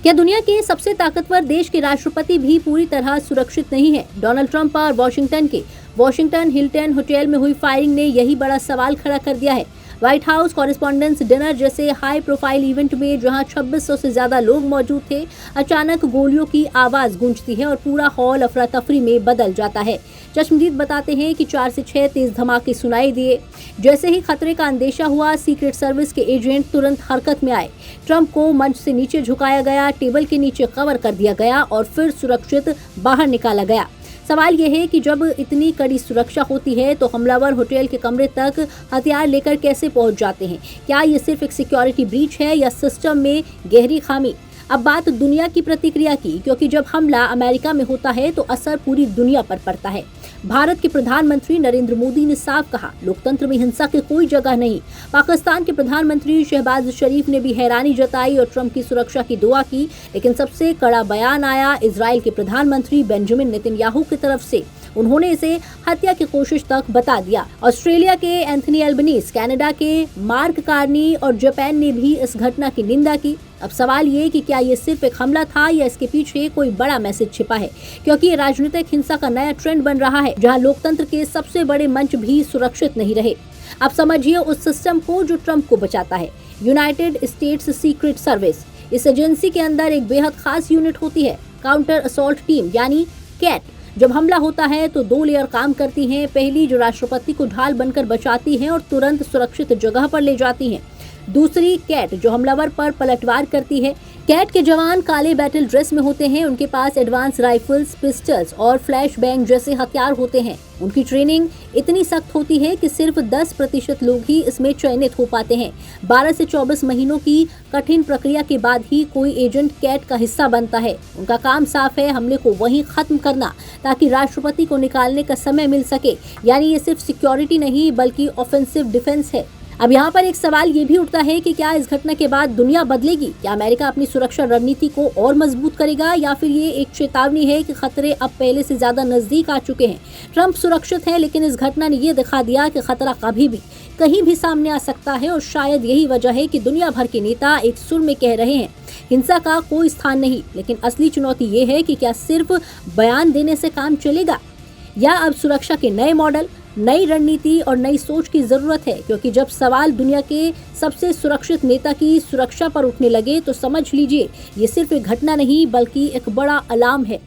क्या दुनिया के सबसे ताकतवर देश के राष्ट्रपति भी पूरी तरह सुरक्षित नहीं है? डोनाल्ड ट्रंप और वॉशिंगटन के वॉशिंगटन हिल्टन होटल में हुई फायरिंग ने यही बड़ा सवाल खड़ा कर दिया है। व्हाइट हाउस कॉरेस्पॉन्डेंस डिनर जैसे हाई प्रोफाइल इवेंट में जहां 2600 से ज्यादा लोग मौजूद थे, अचानक गोलियों की आवाज गूंजती है और पूरा हॉल अफरा तफरी में बदल जाता है। चश्मदीद बताते हैं कि 4 से 6 तेज धमाके सुनाई दिए। जैसे ही खतरे का अंदेशा हुआ, सीक्रेट सर्विस के एजेंट तुरंत हरकत में आए। ट्रंप को मंच से नीचे झुकाया गया, टेबल के नीचे कवर कर दिया गया और फिर सुरक्षित बाहर निकाला गया। सवाल यह है कि जब इतनी कड़ी सुरक्षा होती है तो हमलावर होटल के कमरे तक हथियार लेकर कैसे पहुंच जाते हैं? क्या ये सिर्फ एक सिक्योरिटी ब्रीच है या सिस्टम में गहरी खामी? अब बात दुनिया की प्रतिक्रिया की, क्योंकि जब हमला अमेरिका में होता है तो असर पूरी दुनिया पर पड़ता है। भारत के प्रधानमंत्री नरेंद्र मोदी ने साफ कहा, लोकतंत्र में हिंसा की कोई जगह नहीं। पाकिस्तान के प्रधानमंत्री शहबाज शरीफ ने भी हैरानी जताई और ट्रंप की सुरक्षा की दुआ की, लेकिन सबसे कड़ा बयान आया इजराइल के प्रधानमंत्री बेंजामिन नेतन्याहू की तरफ से। उन्होंने इसे हत्या की कोशिश तक बता दिया। ऑस्ट्रेलिया के एंथनी एल्बनीज, कनाडा के मार्क कार्नी और जापान ने भी इस घटना की निंदा की। अब सवाल ये कि क्या ये सिर्फ एक हमला था या इसके पीछे कोई बड़ा मैसेज छिपा है, क्योंकि ये राजनीतिक हिंसा का नया ट्रेंड बन रहा है, जहां लोकतंत्र के सबसे बड़े मंच भी सुरक्षित नहीं रहे। अब समझिए उस सिस्टम को जो ट्रंप को बचाता है, यूनाइटेड स्टेट्स सीक्रेट सर्विस। इस एजेंसी के अंदर एक बेहद खास यूनिट होती है, काउंटर असॉल्ट टीम यानी कैट। जब हमला होता है तो 2 लेयर काम करती हैं। पहली, जो राष्ट्रपति को ढाल बनकर बचाती हैं और तुरंत सुरक्षित जगह पर ले जाती हैं। दूसरी, कैट, जो हमलावर पर पलटवार करती है। कैट के जवान काले बैटल ड्रेस में होते हैं। उनके पास एडवांस राइफल्स, पिस्टल्स और फ्लैश बैंग जैसे हथियार होते हैं। उनकी ट्रेनिंग इतनी सख्त होती है कि सिर्फ 10% लोग ही इसमें चयनित हो पाते हैं। 12 से 24 महीनों की कठिन प्रक्रिया के बाद ही कोई एजेंट कैट का हिस्सा बनता है। उनका काम साफ है, हमले को वहीं खत्म करना, ताकि राष्ट्रपति को निकालने का समय मिल सके। यानी ये सिर्फ सिक्योरिटी नहीं बल्कि ऑफेंसिव डिफेंस है। अब यहाँ पर एक सवाल ये भी उठता है कि क्या इस घटना के बाद दुनिया बदलेगी? क्या अमेरिका अपनी सुरक्षा रणनीति को और मजबूत करेगा, या फिर ये एक चेतावनी है कि खतरे अब पहले से ज्यादा नजदीक आ चुके हैं? ट्रंप सुरक्षित है, लेकिन इस घटना ने ये दिखा दिया कि खतरा कभी भी कहीं भी सामने आ सकता है। और शायद यही वजह है कि दुनिया भर के नेता एक सुर में कह रहे हैं, हिंसा का कोई स्थान नहीं। लेकिन असली चुनौती ये है कि क्या सिर्फ बयान देने से काम चलेगा, या अब सुरक्षा के नए मॉडल, नई रणनीति और नई सोच की जरूरत है? क्योंकि जब सवाल दुनिया के सबसे सुरक्षित नेता की सुरक्षा पर उठने लगे तो समझ लीजिए ये सिर्फ एक घटना नहीं बल्कि एक बड़ा अलार्म है।